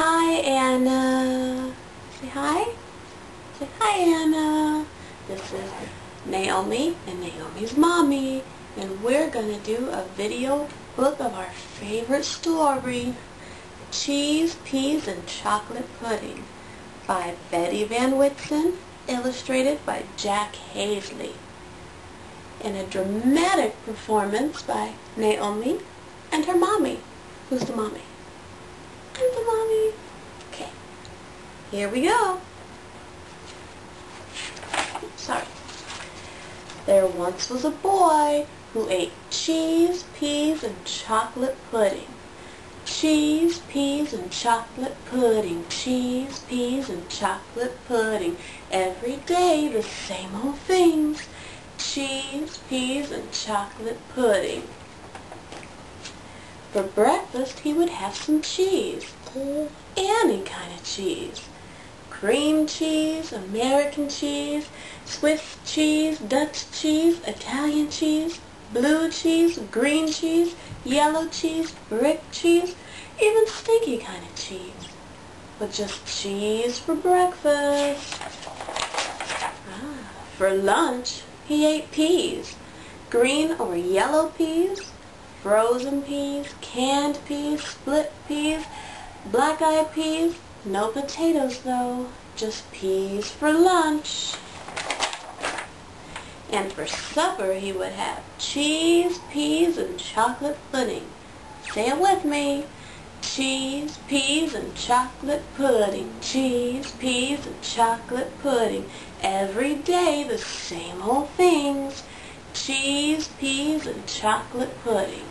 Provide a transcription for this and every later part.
Hi, Anna. Say hi. Say hi, Anna. This is Naomi and Naomi's mommy, and we're going to do a video book of our favorite story, Cheese, Peas, and Chocolate Pudding, by Betty Van Whitson, illustrated by Jack Hensley, and a dramatic performance by Naomi and her mommy. Who's the mommy? Who's the mommy? Okay, here we go. Sorry. There once was a boy who ate cheese, peas, and chocolate pudding. Cheese, peas, and chocolate pudding. Cheese, peas, and chocolate pudding. Every day the same old things. Cheese, peas, and chocolate pudding. For breakfast he would have some cheese. Any kind of cheese. Cream cheese, American cheese, Swiss cheese, Dutch cheese, Italian cheese, blue cheese, green cheese, yellow cheese, brick cheese, even stinky kind of cheese. But just cheese for breakfast. For lunch he ate peas. Green or yellow peas, frozen peas, canned peas, split peas, black-eyed peas. No potatoes though, just peas for lunch. And for supper he would have cheese, peas, and chocolate pudding. Say it with me. Cheese, peas, and chocolate pudding. Cheese, peas, and chocolate pudding. Every day the same old things. Cheese, peas, and chocolate pudding.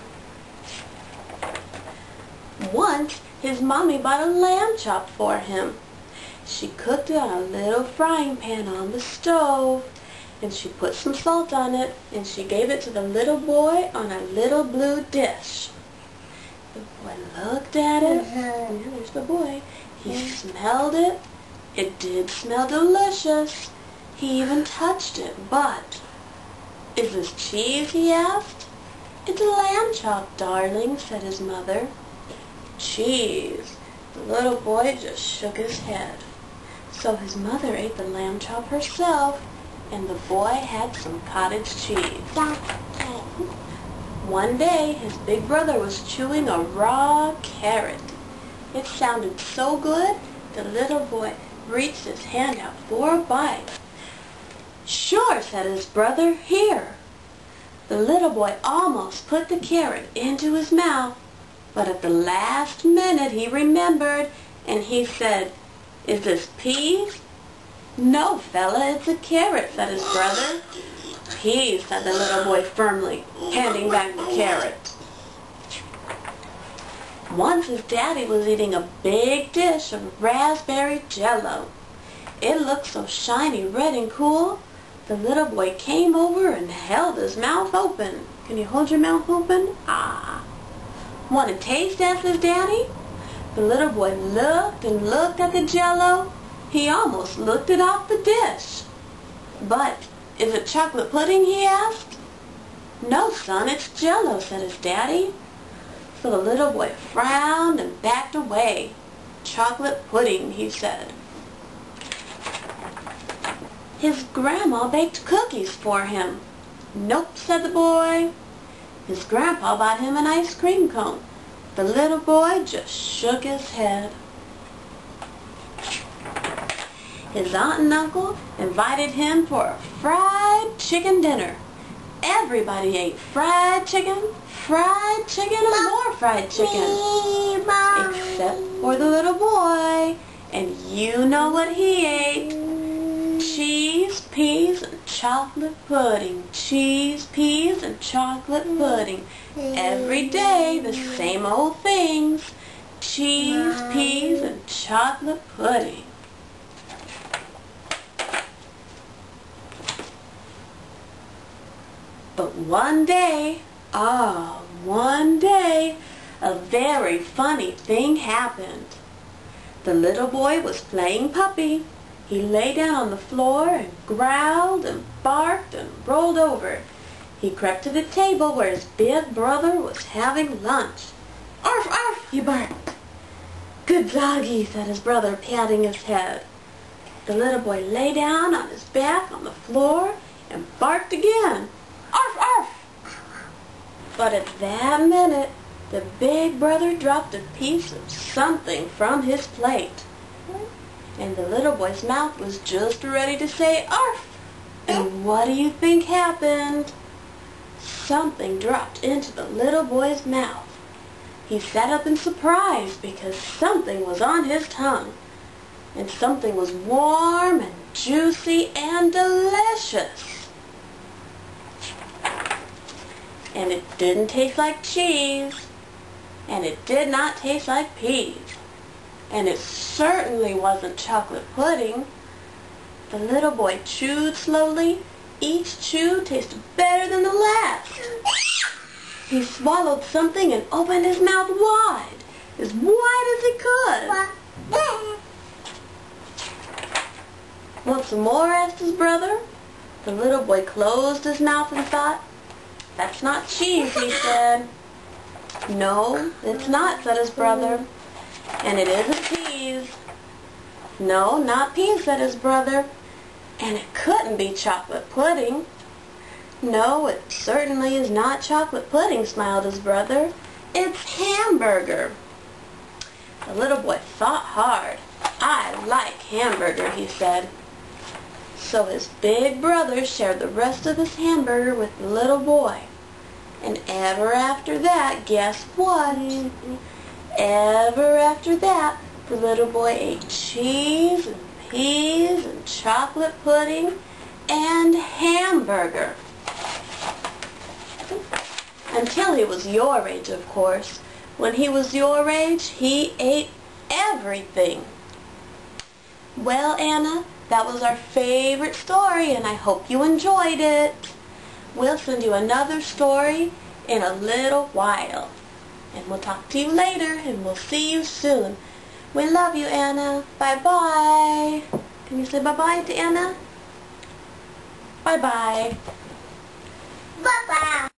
Once his mommy bought a lamb chop for him. She cooked it on a little frying pan on the stove, and she put some salt on it, and she gave it to the little boy on a little blue dish. The boy looked at it, and there's the boy. He smelled it. It did smell delicious. He even touched it, but, "Is this cheese?" he asked. "It's a lamb chop, darling," said his mother. Cheese. The little boy just shook his head. So his mother ate the lamb chop herself, and the boy had some cottage cheese. One day his big brother was chewing a raw carrot. It sounded so good, the little boy reached his hand out for a bite. "Sure," said his brother, "here." The little boy almost put the carrot into his mouth, but at the last minute he remembered, and he said, "Is this peas?" "No, fella, it's a carrot," said his brother. "Peas," said the little boy firmly, handing back the carrot. Once his daddy was eating a big dish of raspberry jello. It looked so shiny red and cool, the little boy came over and held his mouth open. Can you hold your mouth open? Ah. "Want to taste?" asked his daddy. The little boy looked and looked at the jello. He almost looked it off the dish. "But is it chocolate pudding?" he asked. "No, son, it's jello," said his daddy. So the little boy frowned and backed away. "Chocolate pudding," he said. His grandma baked cookies for him. "Nope," said the boy. His grandpa bought him an ice cream cone. The little boy just shook his head. His aunt and uncle invited him for a fried chicken dinner. Everybody ate fried chicken, and more fried chicken. Except for the little boy. And you know what he ate. Cheese, peas, and chocolate pudding. Cheese, peas, and chocolate pudding. Every day the same old things. Cheese, peas, and chocolate pudding. But one day, a very funny thing happened. The little boy was playing puppy. He lay down on the floor and growled and barked and rolled over. He crept to the table where his big brother was having lunch. "Arf, arf," he barked. "Good doggy," said his brother, patting his head. The little boy lay down on his back on the floor and barked again. "Arf, arf!" But at that minute, the big brother dropped a piece of something from his plate. And the little boy's mouth was just ready to say "Arf!" And what do you think happened? Something dropped into the little boy's mouth. He sat up in surprise because something was on his tongue. And something was warm and juicy and delicious. And it didn't taste like cheese. And it did not taste like peas. And it certainly wasn't chocolate pudding. The little boy chewed slowly. Each chew tasted better than the last. He swallowed something and opened his mouth wide as he could. "Want some more?" asked his brother. The little boy closed his mouth and thought. "That's not cheese," he said. "No, it's not," said his brother. "And it isn't peas." "No, not peas," said his brother. "And it couldn't be chocolate pudding." "No, it certainly is not chocolate pudding," smiled his brother. "It's hamburger." The little boy thought hard. "I like hamburger," he said. So his big brother shared the rest of his hamburger with the little boy. And ever after that, guess what? Ever after that, the little boy ate cheese and peas and chocolate pudding and hamburger. Until he was your age, of course. When he was your age, he ate everything. Well, Anna, that was our favorite story, and I hope you enjoyed it. We'll send you another story in a little while. And we'll talk to you later, and we'll see you soon. We love you, Anna. Bye-bye. Can you say bye-bye to Anna? Bye-bye. Bye-bye.